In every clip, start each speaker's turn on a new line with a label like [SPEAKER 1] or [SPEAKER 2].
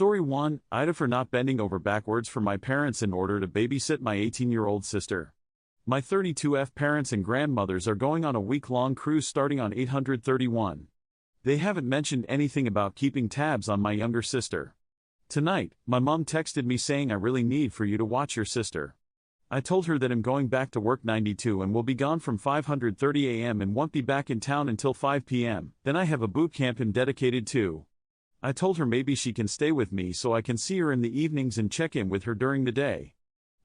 [SPEAKER 1] Story 1, AITA for not bending over backwards for my parents in order to babysit my 18-year-old sister. My 32F parents and grandmothers are going on a week-long cruise starting on 831. They haven't mentioned anything about keeping tabs on my younger sister. Tonight, my mom texted me saying I really need for you to watch your sister. I told her that I'm going back to work 92 and will be gone from 5:30 a.m. and won't be back in town until 5 p.m. Then I have a boot camp I'm dedicated to. I told her maybe she can stay with me so I can see her in the evenings and check in with her during the day.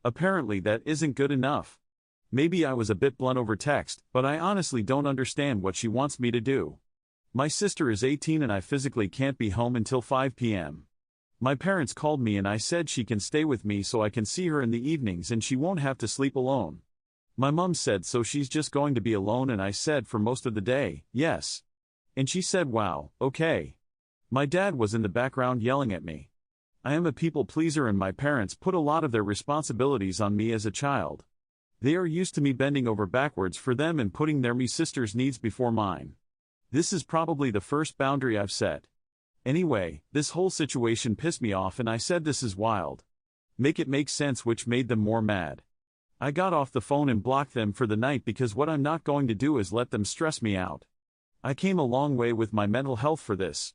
[SPEAKER 1] Apparently that isn't good enough. Maybe I was a bit blunt over text, but I honestly don't understand what she wants me to do. My sister is 18 and I physically can't be home until 5 p.m. My parents called me and I said she can stay with me so I can see her in the evenings and she won't have to sleep alone. My mom said so she's just going to be alone and I said for most of the day, yes. And she said wow, okay. My dad was in the background yelling at me. I am a people pleaser and my parents put a lot of their responsibilities on me as a child. They are used to me bending over backwards for them and putting their me sister's needs before mine. This is probably the first boundary I've set. Anyway, this whole situation pissed me off and I said this is wild. Make it make sense, which made them more mad. I got off the phone and blocked them for the night because what I'm not going to do is let them stress me out. I came a long way with my mental health for this.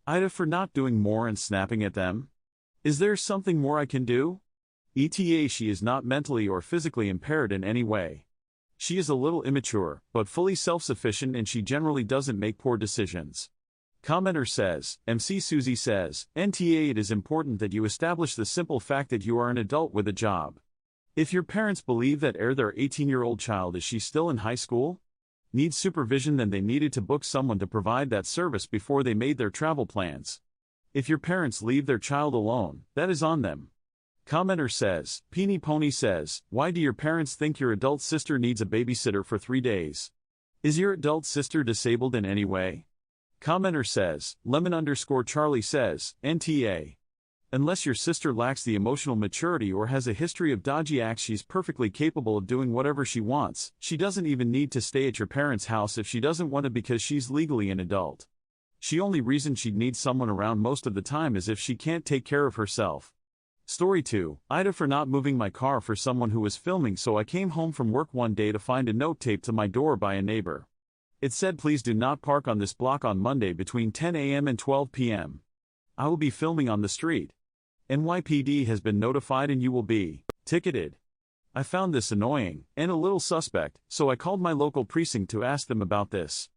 [SPEAKER 1] AITA for not doing more and snapping at them? Is there something more I can do? ETA, she is not mentally or physically impaired in any way. She is a little immature, but fully self-sufficient and she generally doesn't make poor decisions. Commenter says, MC Susie says, NTA, it is important that you establish the simple fact that you are an adult with a job. If your parents believe that their 18-year-old child is she still in high school? Needs supervision, then they needed to book someone to provide that service before they made their travel plans. If your parents leave their child alone, that is on them. Commenter says, Peony Pony says, why do your parents think your adult sister needs a babysitter for 3 days? Is your adult sister disabled in any way? Commenter says, Lemon_Charlie says, NTA. Unless your sister lacks the emotional maturity or has a history of dodgy acts, she's perfectly capable of doing whatever she wants. She doesn't even need to stay at your parents' house if she doesn't want to because she's legally an adult. The only reason she'd need someone around most of the time is if she can't take care of herself. Story 2, AITA for not moving my car for someone who was filming. So I came home from work one day to find a note taped to my door by a neighbor. It said, please do not park on this block on Monday between 10 a.m. and 12 p.m. I will be filming on the street. NYPD has been notified and you will be ticketed. I found this annoying and a little suspect, so I called my local precinct to ask them about this.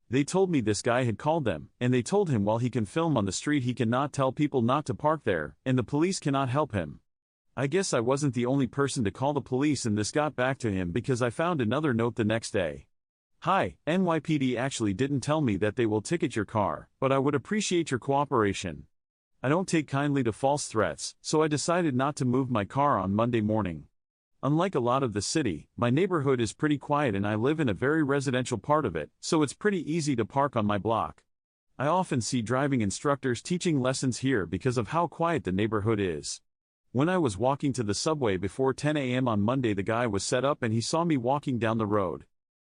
[SPEAKER 1] They told me this guy had called them, and they told him while he can film on the street he cannot tell people not to park there, and the police cannot help him. I guess I wasn't the only person to call the police, and this got back to him because I found another note the next day. Hi, NYPD actually didn't tell me that they will ticket your car, but I would appreciate your cooperation. I don't take kindly to false threats, so I decided not to move my car on Monday morning. Unlike a lot of the city, my neighborhood is pretty quiet and I live in a very residential part of it, so it's pretty easy to park on my block. I often see driving instructors teaching lessons here because of how quiet the neighborhood is. When I was walking to the subway before 10 a.m. on Monday, the guy was set up and he saw me walking down the road.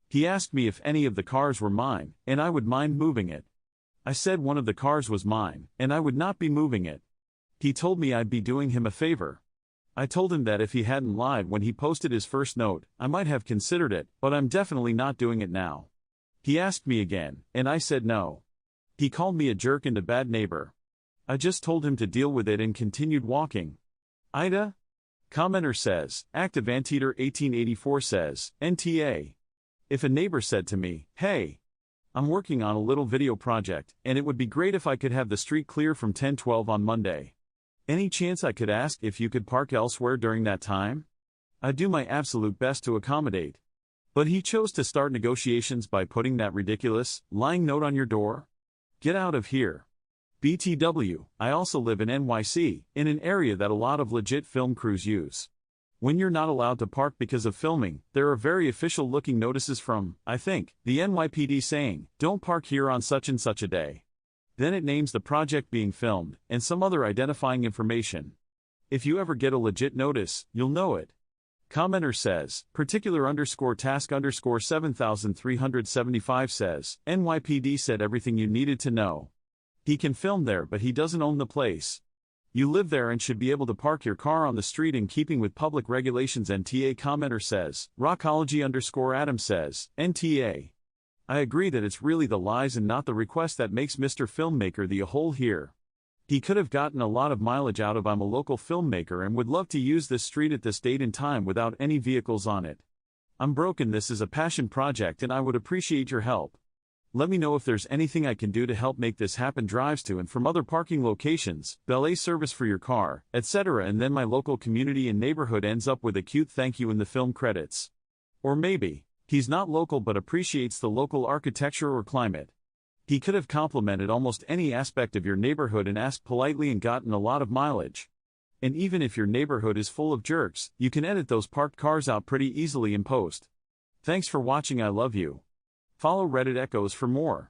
[SPEAKER 1] He asked me if any of the cars were mine, and I would mind moving it. I said one of the cars was mine, and I would not be moving it. He told me I'd be doing him a favor. I told him that if he hadn't lied when he posted his first note, I might have considered it, but I'm definitely not doing it now. He asked me again, and I said no. He called me a jerk and a bad neighbor. I just told him to deal with it and continued walking. AITA? Commenter says, Active Anteater 1884 says, NTA. If a neighbor said to me, hey, I'm working on a little video project, and it would be great if I could have the street clear from 10:12 on Monday. Any chance I could ask if you could park elsewhere during that time? I'd do my absolute best to accommodate. But he chose to start negotiations by putting that ridiculous, lying note on your door? Get out of here. BTW, I also live in NYC, in an area that a lot of legit film crews use. When you're not allowed to park because of filming, there are very official-looking notices from, I think, the NYPD saying, don't park here on such and such a day. Then it names the project being filmed, and some other identifying information. If you ever get a legit notice, you'll know it. Commenter says, particular_task_7375 says, NYPD said everything you needed to know. He can film there but he doesn't own the place. You live there and should be able to park your car on the street in keeping with public regulations. NTA commenter says. Rockology_Adam says, NTA. I agree that it's really the lies and not the request that makes Mr. Filmmaker the a-hole here. He could have gotten a lot of mileage out of I'm a local filmmaker and would love to use this street at this date and time without any vehicles on it. I'm broken. This is a passion project and I would appreciate your help. Let me know if there's anything I can do to help make this happen. Drives to and from other parking locations, valet service for your car, etc. And then my local community and neighborhood ends up with a cute thank you in the film credits. Or maybe he's not local but appreciates the local architecture or climate. He could have complimented almost any aspect of your neighborhood and asked politely and gotten a lot of mileage. And even if your neighborhood is full of jerks, you can edit those parked cars out pretty easily in post. Thanks for watching. I love you. Follow Reddit Echoes for more.